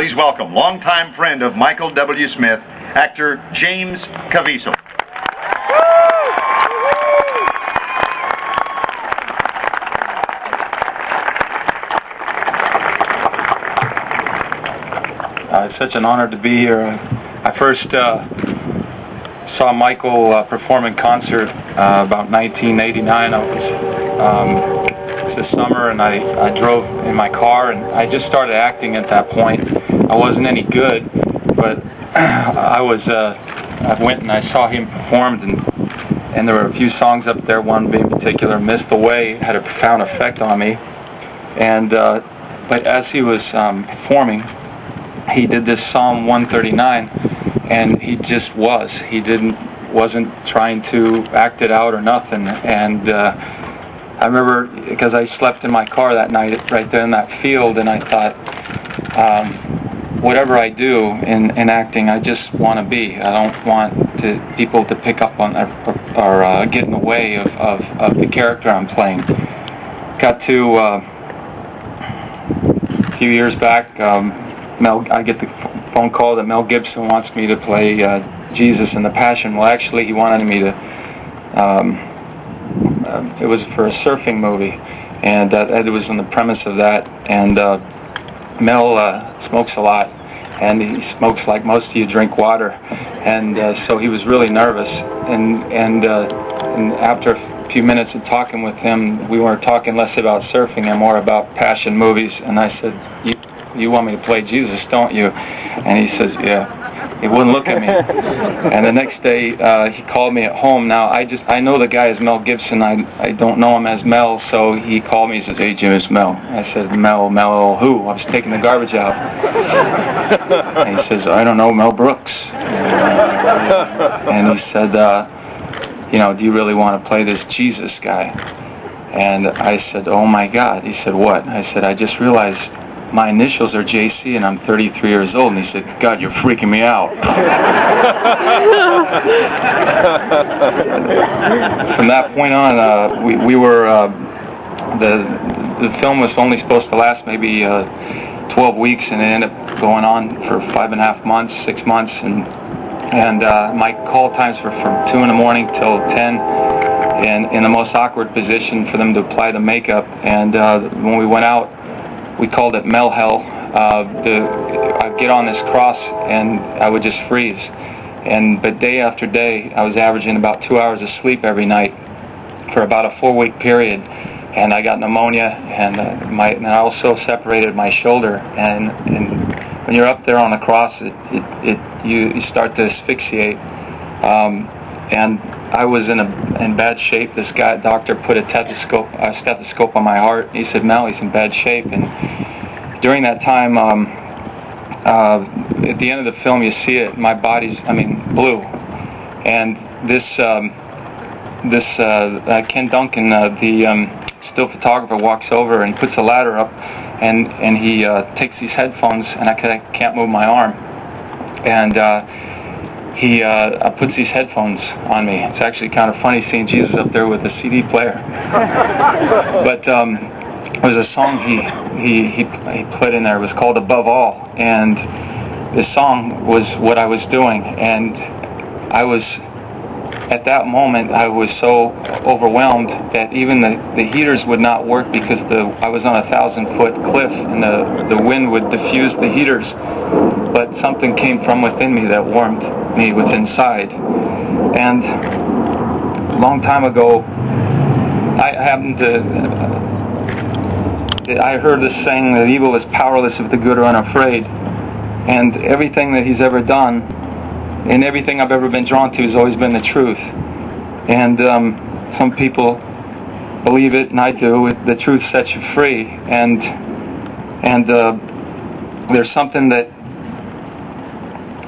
Please welcome longtime friend of Michael W. Smith, actor James Caviezel. It's such an honor to be here. I first saw Michael perform in concert about 1989. It was this summer, and I drove in my car, and I just started acting at that point. I wasn't any good, but I went and I saw him perform, and there were a few songs up there. One in particular, "Missed the Way," had a profound effect on me. And but as he was performing, he did this Psalm 139, and he just was. He wasn't trying to act it out or nothing. And I remember, because I slept in my car that night right there in that field, and I thought, whatever I do in acting, I just want to be. I don't want people to pick up on or get in the way of the character I'm playing. Got to a few years back, I get the phone call that Mel Gibson wants me to play Jesus in The Passion. Well, actually, he wanted me to. It was for a surfing movie, and it was on the premise of that. And Mel smokes a lot, and he smokes like most of you drink water, and so he was really nervous. And after a few minutes of talking with him, we weren't talking less about surfing and more about passion movies. And I said, "You want me to play Jesus, don't you?" And he says, "Yeah." He wouldn't look at me. And the next day, he called me at home. Now, I know the guy is Mel Gibson. I don't know him as Mel, so he called me. He says, "Hey, Jim, it's Mel." I said, "Mel who?" I was taking the garbage out. And he says, "I don't know, Mel Brooks." And he said, "Do you really want to play this Jesus guy?" And I said, "Oh, my God." He said, "What?" I said, "I just realized my initials are JC, and I'm 33 years old." And he said, "God, you're freaking me out." From that point on, we were the film was only supposed to last maybe 12 weeks, and it ended up going on for 5.5 months, 6 months, and my call times were from 2 in the morning till 10, and in the most awkward position for them to apply the makeup. And when we went out, we called it Mel Hell. I'd get on this cross and I would just freeze. But day after day, I was averaging about 2 hours of sleep every night for about a 4-week period. And I got pneumonia, and I also separated my shoulder. And when you're up there on the cross, you start to asphyxiate. And I was in bad shape. This doctor put a stethoscope on my heart. He said, "Mel, he's in bad shape." And during that time, at the end of the film, you see it. My body's, blue. And this Ken Duncan, the still photographer, walks over and puts a ladder up, and he takes these headphones, and I can't move my arm. And he puts these headphones on me. It's actually kind of funny seeing Jesus up there with a CD player. But it was a song he put in there. It was called "Above All," and this song was what I was doing. And at that moment, I was so overwhelmed that even the heaters would not work, because I was on a 1,000-foot cliff, and the wind would diffuse the heaters. But something came from within me that warmed me what's inside. And a long time ago, I heard this saying that evil is powerless if the good are unafraid. And everything that he's ever done, and everything I've ever been drawn to, has always been the truth. And some people believe it, and I do. The truth sets you free. And there's something that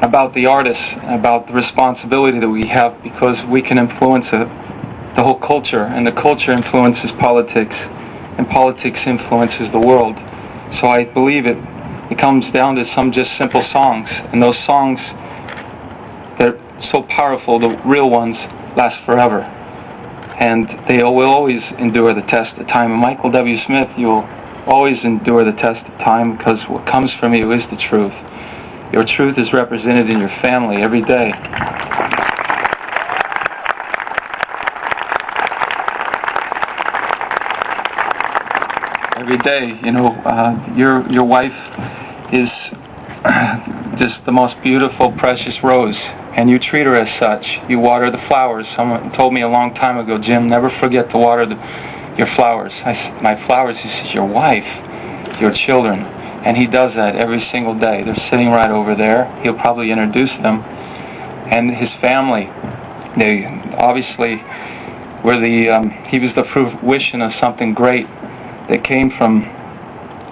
about the artist, about the responsibility that we have, because we can influence the whole culture, and the culture influences politics, and politics influences the world. So I believe it comes down to some just simple songs, and those songs, they're so powerful, the real ones last forever, and they will always endure the test of time. And Michael W. Smith, you'll always endure the test of time, because what comes from you is the truth. Your truth is represented in your family every day. Every day, you know, your wife is just the most beautiful, precious rose, and you treat her as such. You water the flowers. Someone told me a long time ago, Jim, never forget to water your flowers. My flowers, he says, your wife, your children. And he does that every single day. They're sitting right over there. He'll probably introduce them. And his family, they obviously were he was the fruition of something great that came from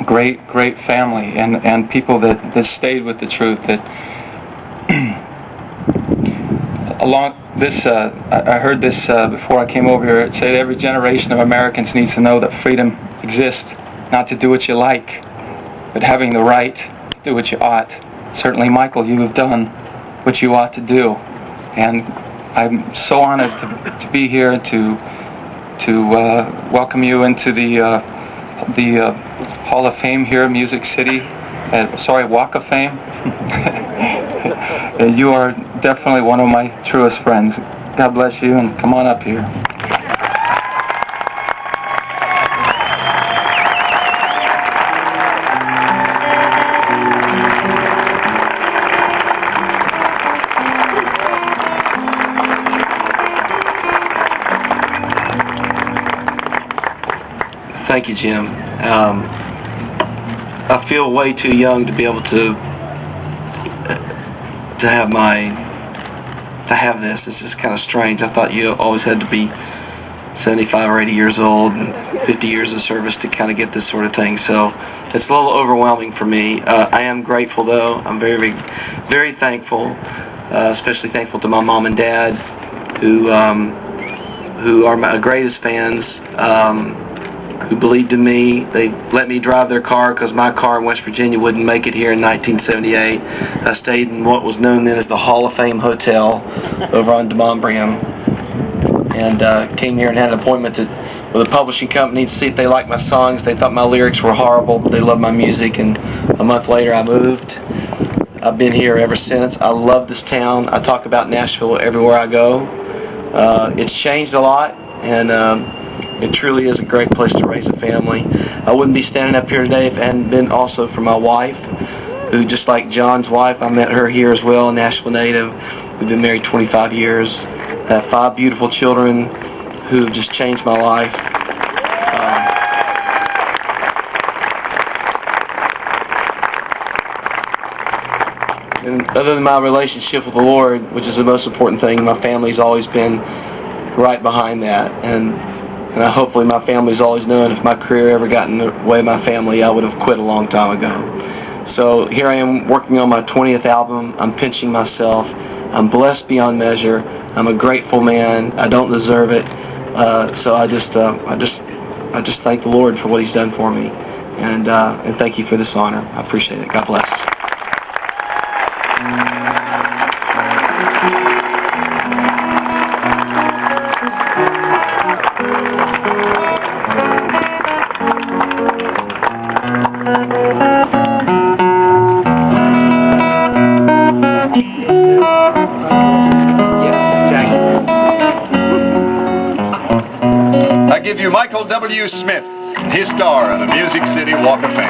great family and people that stayed with the truth. That along this, I heard this before I came over here. It said every generation of Americans needs to know that freedom exists, not to do what you like, but having the right to do what you ought. Certainly, Michael, you have done what you ought to do, and I'm so honored to be here to welcome you into the Hall of Fame here in Music City. Walk of Fame. And you are definitely one of my truest friends. God bless you, and come on up here. Thank you, Jim. I feel way too young to be able to have this. It's just kind of strange. I thought you always had to be 75 or 80 years old and 50 years of service to kind of get this sort of thing. So it's a little overwhelming for me. I am grateful, though. I'm very, very thankful, especially thankful to my mom and dad, who are my greatest fans. Who believed in me. They let me drive their car because my car in West Virginia wouldn't make it here in 1978. I stayed in what was known then as the Hall of Fame Hotel over on Demonbreun, and came here and had an appointment with a publishing company to see if they liked my songs. They thought my lyrics were horrible, but they loved my music, and a month later I moved. I've been here ever since. I love this town. I talk about Nashville everywhere I go. It's changed a lot, and it truly is a great place to raise a family. I wouldn't be standing up here today if it hadn't been also for my wife, who, just like John's wife, I met her here as well, a Nashville native. We've been married 25 years. I have 5 beautiful children who have just changed my life. And other than my relationship with the Lord, which is the most important thing, my family's always been right behind that. And hopefully my family's always known if my career ever got in the way of my family, I would have quit a long time ago. So here I am working on my 20th album. I'm pinching myself. I'm blessed beyond measure. I'm a grateful man. I don't deserve it. So I just thank the Lord for what He's done for me. And thank you for this honor. I appreciate it. God bless. I give you Michael W. Smith, his star on the Music City Walk of Fame.